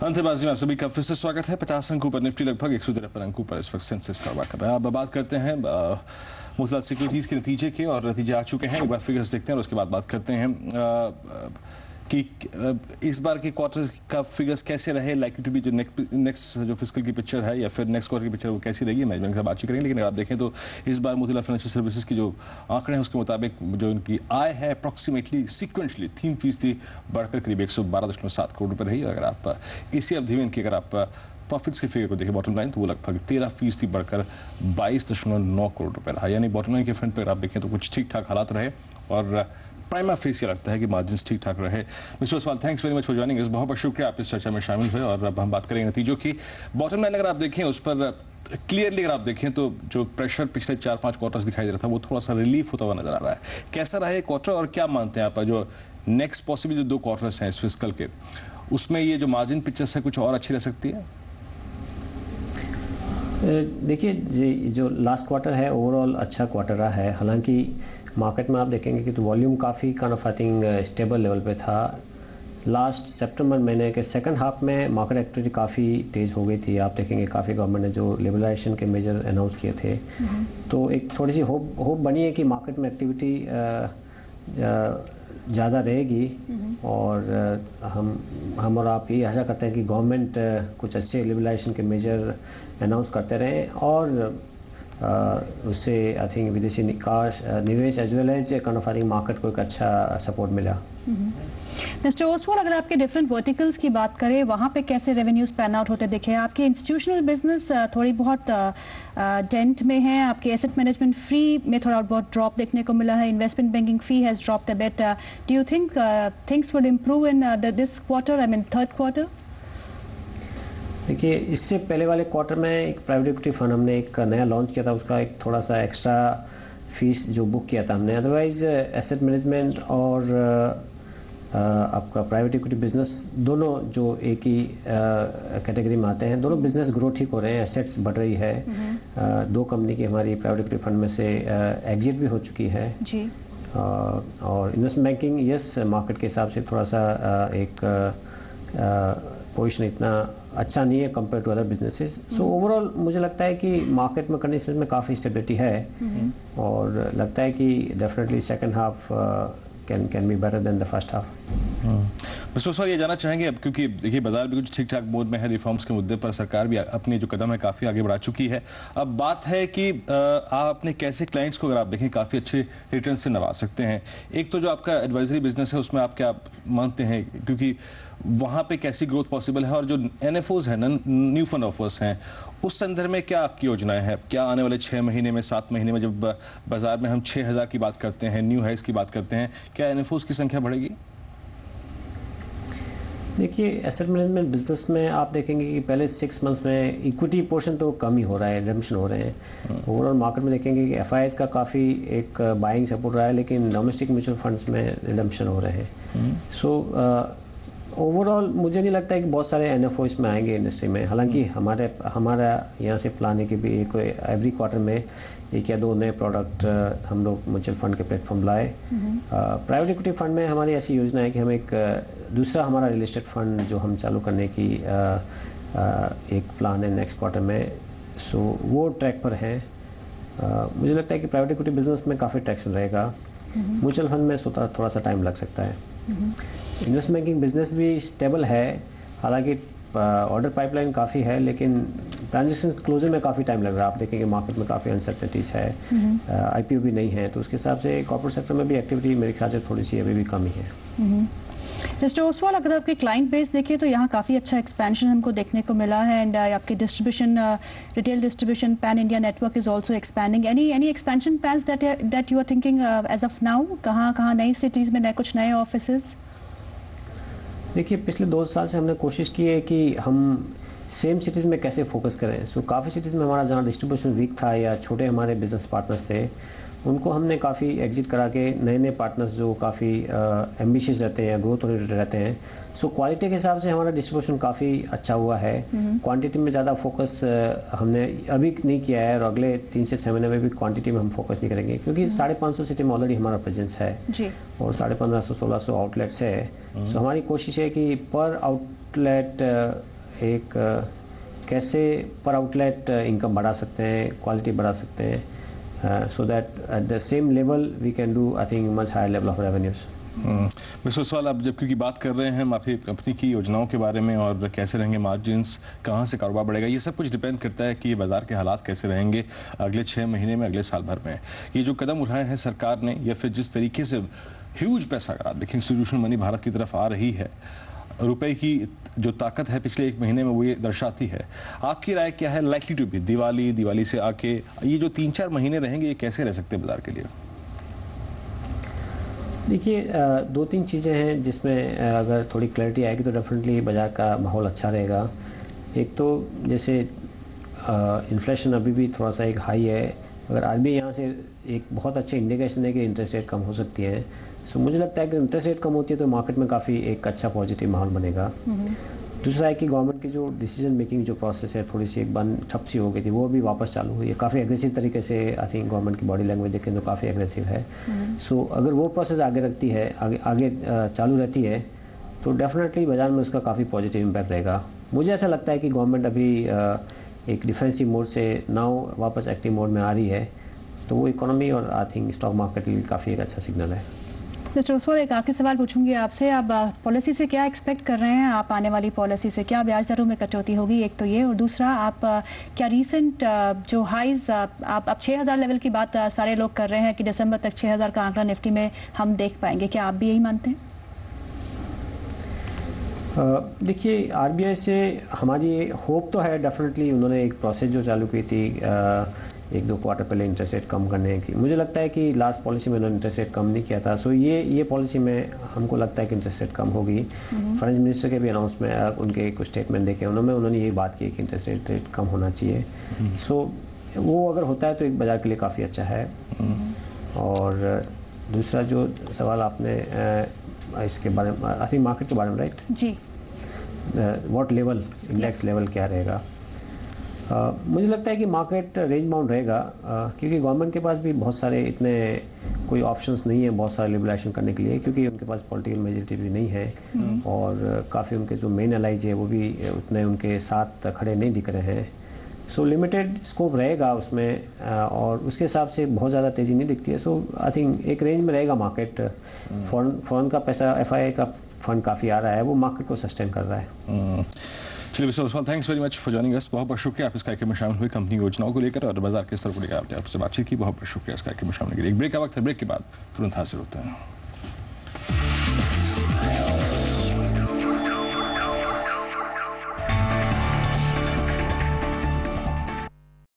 अंतर्बाजी में आप सभी का फिर से स्वागत है। 50 अंकों पर निफ्टी लगभग 153 अंकों पर इस वक्त सेंसेक्स कारोबार कर रहा है। अब बात करते हैं मुतलक सिक्योरिटीज़ के नतीजे के, और नतीजे आ चुके हैं। एक बार फिगर्स देखते हैं और उसके बाद बात करते हैं कि इस बार के क्वार्टर का फिगर्स कैसे रहे, लाइकली टू बी जो नेक्स्ट जो फिस्कल की पिक्चर है या फिर नेक्स्ट क्वार्टर की पिक्चर वो कैसी रहेगी, मैनेजमेंट के साथ बातचीत करेंगे। लेकिन अगर आप देखें तो इस बार मुतलक फाइनेंशियल सर्विसेज की जो आंकड़े हैं उसके मुताबिक जो इनकी आय है अप्रॉक्सीमेटली सिक्वेंशली 3% बढ़कर करीब 112.7 करोड़ रुपये रही। अगर आप इसी अवधि में इनकी अगर आप प्रॉफिट्स के फिगर को देखें बॉटम लाइन, तो वो लगभग 13% बढ़कर 22.9 करोड़ रुपये रहा। यानी बॉटम लाइन के फ्रंट पर आप देखें तो कुछ ठीक ठाक हालात रहे और प्राइमा फेस ये लगता है कि मार्जिन्स ठीक ठाक रहे। Mister Oswal, thanks very much for joining us. बहुत बहुत शुक्रिया आप इस चर्चा में शामिल हुए। और अब हम बात करेंगे नतीजों की। बॉटम लाइन अगर आप देखें उस पर क्लियरली अगर आप देखें तो जो प्रेशर पिछले 4-5 क्वार्टर्स दिखाई दे रहा था वो थोड़ा सा रिलीफ होता हुआ नजर आ रहा है। कैसा रहा है क्वार्टर और क्या मानते हैं आप जो नेक्स्ट पॉसिबल जो 2 क्वार्टर्स हैं इस फिस्कल के, उसमें ये जो मार्जिन पिक्चर्स है कुछ और अच्छी रह सकती है? देखिए जी, जो लास्ट क्वार्टर है ओवरऑल अच्छा क्वार्टर रहा है। हालांकि मार्केट में आप देखेंगे कि तो वॉल्यूम काफ़ी kind of I think stable level पे था। लास्ट सितंबर महीने के सेकंड हाफ में मार्केट एक्टिविटी काफ़ी तेज़ हो गई थी। आप देखेंगे काफ़ी गवर्नमेंट ने जो लिबरलाइजेशन के मेजर अनाउंस किए थे, तो एक थोड़ी सी होप बनी है कि मार्केट में एक्टिविटी ज़्यादा रहेगी। और हम और आप ये आशा करते हैं कि गवर्नमेंट कुछ अच्छे लिबरलाइजेशन के मेजर अनाउंस करते रहें और उससे आई थिंक विदेशी निवेश as well as kind of I think market को एक अच्छा सपोर्ट मिला। मिस्टर ओसवाल, अगर आपके डिफरेंट वर्टिकल्स की बात करें वहाँ पे कैसे रेवेन्यूज पैन आउट होते दिखे? आपके इंस्टीट्यूशनल बिजनेस थोड़ी बहुत डेंट में है, आपके एसेट मैनेजमेंट फी में थोड़ा बहुत ड्रॉप देखने को मिला है, investment banking fee has dropped a bit. Do you think things would improve in this quarter, I mean third quarter? देखिए, इससे पहले वाले क्वार्टर में एक प्राइवेट इक्विटी फंड हमने एक नया लॉन्च किया था, उसका एक थोड़ा सा एक्स्ट्रा फीस जो बुक किया था हमने। अदरवाइज एसेट मैनेजमेंट और आपका प्राइवेट इक्विटी बिजनेस दोनों जो एक ही कैटेगरी में आते हैं, दोनों बिजनेस ग्रो ठीक हो रहे हैं, एसेट्स बढ़ रही है। 2 कंपनी की हमारी प्राइवेट इक्विटी फंड में से एग्जिट भी हो चुकी है जी। और इन्वेस्टमेंट बैंकिंग यस, मार्केट के हिसाब से थोड़ा सा एक पोजीशन इतना अच्छा नहीं है compare to other businesses. So overall मुझे लगता है कि मार्केट में कंडीशन में काफ़ी स्टेबिलिटी है और लगता है कि definitely second half can be better than the first half. Mister Oswal, ये जानना चाहेंगे अब, क्योंकि देखिए बाजार भी कुछ ठीक ठाक मोड में है, रिफॉर्म्स के मुद्दे पर सरकार भी अपनी जो कदम है काफ़ी आगे बढ़ा चुकी है। अब बात है कि आप अपने कैसे क्लाइंट्स को अगर आप देखें काफ़ी अच्छे रिटर्न से नवाज सकते हैं। एक तो जो आपका एडवाइजरी बिजनेस है उसमें आप क्या मानते हैं, क्योंकि वहाँ पे कैसी ग्रोथ पॉसिबल है, और जो NFOs हैं, न्यू फंड ऑफर्स हैं, उस संदर्भ में क्या आपकी योजनाएं हैं? क्या आने वाले 6 महीने में 7 महीने में जब बाजार में हम 6000 की बात करते हैं, न्यू हाइस की बात करते हैं, क्या NFOs की संख्या बढ़ेगी? देखिए, एसेट मैनेजमेंट बिजनेस में आप देखेंगे कि पहले 6 मंथ्स में इक्विटी पोर्शन तो कम ही हो रहा है, रिडम्पशन हो रहे हैं। ओवरऑल मार्केट में देखेंगे कि FIIs का काफ़ी एक बाइंग सपोर्ट रहा है, लेकिन डोमेस्टिक म्यूचुअल फंड्स में रिडम्पशन हो रहे हैं। सो ओवरऑल मुझे नहीं लगता है कि बहुत सारे NFO इसमें आएंगे इंडस्ट्री में। हालांकि हमारा यहाँ से प्लान है कि भी एक एवरी क्वार्टर में 1 या 2 नए प्रोडक्ट हम लोग म्यूचुअल फंड के प्लेटफॉर्म लाए। प्राइवेट इक्विटी फंड में हमारी ऐसी योजना है कि हम एक दूसरा हमारा रियल एस्टेट फंड जो हम चालू करने की एक प्लान है नेक्स्ट क्वार्टर में। सो वो ट्रैक पर है। मुझे लगता है कि प्राइवेट इक्विटी बिजनेस में काफ़ी ट्रैक्शन रहेगा। म्यूचुअल फंड में थोड़ा सा टाइम लग सकता है। इन्वेस्टमेंट बैंकिंग बिजनेस भी स्टेबल है, हालांकि ऑर्डर पाइपलाइन काफ़ी है, लेकिन ट्रांजेक्शन क्लोजिंग में काफ़ी टाइम लग रहा है। आप देखेंगे मार्केट में काफ़ी अनसर्टेनिटीज है, IPO भी नहीं है, तो उसके हिसाब से कॉर्पोरेट सेक्टर में भी एक्टिविटी मेरे ख्याल से थोड़ी सी अभी भी कम ही है। मिस्टर ओसवाल, अगर आपके क्लाइंट बेस देखें तो यहाँ काफ़ी अच्छा एक्सपेंशन हमको देखने को मिला है, एंड आपके distribution, retail distribution pan India network is also expanding. Any expansion plans that you are thinking as of now? कहाँ नई सिटीज़ में कुछ नए ऑफिसेज? देखिए, पिछले 2 साल से हमने कोशिश की है कि हम सेम सिटीज़ में कैसे फोकस करें। सो काफ़ी सिटीज़ में हमारा जहाँ डिस्ट्रीब्यूशन वीक था या छोटे हमारे बिजनेस पार्टनर्स थे, उनको हमने काफ़ी एग्जिट करा के नए पार्टनर्स जो काफ़ी एम्बिशियस रहते हैं या ग्रोथ ओरिएंटेड रहते हैं। सो क्वालिटी के हिसाब से हमारा डिस्ट्रीब्यूशन काफ़ी अच्छा हुआ है। क्वांटिटी में ज़्यादा फोकस हमने अभी नहीं किया है, और अगले 3 से 6 महीने में भी क्वांटिटी में हम फोकस नहीं करेंगे, क्योंकि 550 सिटी में ऑलरेडी हमारा प्रेजेंस है और 1550-1600 आउटलेट्स है। सो हमारी कोशिश है कि आउटलेट कैसे पर आउटलेट इनकम बढ़ा सकते हैं, क्वालिटी बढ़ा सकते हैं, so that at the same level we can do I think much higher level of revenues. Mister Oswal, आप जब क्योंकि बात कर रहे हैं हम आपकी कंपनी की योजनाओं के बारे में और कैसे रहेंगे मार्जिन्स, कहाँ से कारोबार बढ़ेगा, ये सब कुछ डिपेंड करता है कि ये बाज़ार के हालात कैसे रहेंगे अगले 6 महीने में, अगले साल भर में। ये जो कदम उठाए हैं सरकार ने, या फिर जिस तरीके से ह्यूज पैसा, अगर आप देखें इंस्टीट्यूशनल मनी भारत की तरफ आ रही है, रुपए की जो ताकत है पिछले 1 महीने में वो ये दर्शाती है। आपकी राय क्या है, लाइकली टू बी दिवाली से आके ये जो 3-4 महीने रहेंगे, ये कैसे रह सकते हैं बाजार के लिए? देखिए, 2-3 चीज़ें हैं जिसमें अगर थोड़ी क्लैरिटी आएगी तो डेफिनेटली बाज़ार का माहौल अच्छा रहेगा। एक तो जैसे इन्फ्लेशन अभी भी थोड़ा सा एक हाई है, अगर आरबीआई यहाँ से एक बहुत अच्छे इंडिकेशन है कि इंटरेस्ट रेट कम हो सकती है, सो मुझे लगता है कि इंटरेस्ट रेट कम होती है तो मार्केट में काफ़ी एक अच्छा पॉजिटिव माहौल बनेगा। दूसरा है कि गवर्नमेंट की जो डिसीजन मेकिंग जो प्रोसेस है थोड़ी सी एक बंद ठप सी हो गई थी, वो भी वापस चालू हुई है काफ़ी एग्रेसिव तरीके से। आई थिंक गवर्नमेंट की बॉडी लैंग्वेज देखें तो काफ़ी एग्रेसिव है। सो अगर वो प्रोसेस आगे रखती है, आगे चालू रहती है, तो डेफिनेटली बाज़ार में उसका काफ़ी पॉजिटिव इम्पैक्ट रहेगा। मुझे ऐसा लगता है कि गवर्नमेंट अभी एक डिफेंसिव मोड से नाउ वापस एक्टिव मोड में आ रही है, तो वो इकोनॉमी और आई थिंक स्टॉक मार्केट के लिए काफ़ी एक अच्छा सिग्नल है। मिस्टर ओसवाल, एक आखिरी सवाल पूछूंगी आपसे, आप पॉलिसी से क्या एक्सपेक्ट कर रहे हैं? आप आने वाली पॉलिसी से क्या ब्याज दरों में कटौती होगी, एक तो ये, और दूसरा आप क्या रीसेंट जो हाइज आप 6000 लेवल की बात सारे लोग कर रहे हैं कि दिसंबर तक 6000 का आंकड़ा निफ्टी में हम देख पाएंगे, क्या आप भी यही मानते हैं? देखिए, आरबीआई से हमारी होप तो है डेफिनेटली। उन्होंने एक प्रोसेस जो चालू की थी 1-2 क्वार्टर पहले इंटरेस्ट रेट कम करने की, मुझे लगता है कि लास्ट पॉलिसी में उन्होंने इंटरेस्ट रेट कम नहीं किया था। सो ये पॉलिसी में हमको लगता है कि इंटरेस्ट रेट कम होगी। फाइनेंस मिनिस्टर के भी अनाउंसमेंट, उनके कुछ स्टेटमेंट देखे उन्होंने यही बात की कि इंटरेस्ट रेट कम होना चाहिए। सो वो अगर होता है तो एक बाज़ार के लिए काफ़ी अच्छा है। और दूसरा जो सवाल आपने इसके बारे में, आई थिंक मार्केट के बारे में, राइट जी, व्हाट लेवल, इंडेक्स लेवल क्या रहेगा? मुझे लगता है कि मार्केट रेंज बाउंड रहेगा, क्योंकि गवर्नमेंट के पास भी बहुत सारे इतने कोई ऑप्शंस नहीं है बहुत सारे लिबरलाइजेशन करने के लिए, क्योंकि उनके पास पॉलिटिकल मेजॉरिटी भी नहीं है और काफ़ी उनके जो मेन एलाइज है वो भी उतने उनके साथ खड़े नहीं दिख रहे हैं। सो लिमिटेड स्कोप रहेगा उसमें, और उसके हिसाब से बहुत ज़्यादा तेज़ी नहीं दिखती है। सो आई थिंक एक रेंज में रहेगा मार्केट। फॉरेन का पैसा, एफआईआई का फंड काफ़ी आ रहा है, वो मार्केट को सस्टेन कर रहा है। चलिए mister Oswal, thanks very much for joining us. बहुत बहुत शुक्रिया आप इस कार्यक्रम में शामिल हुए कंपनी योजनाओं को लेकर और बाजार के स्तर को लेकर आपने आपसे बातचीत की। बहुत बहुत शुक्रिया इस कार्यक्रम में शामिल होने के लिए। एक ब्रेक का वक्त है, ब्रेक के बाद तुरंत हाजिर होते हैं।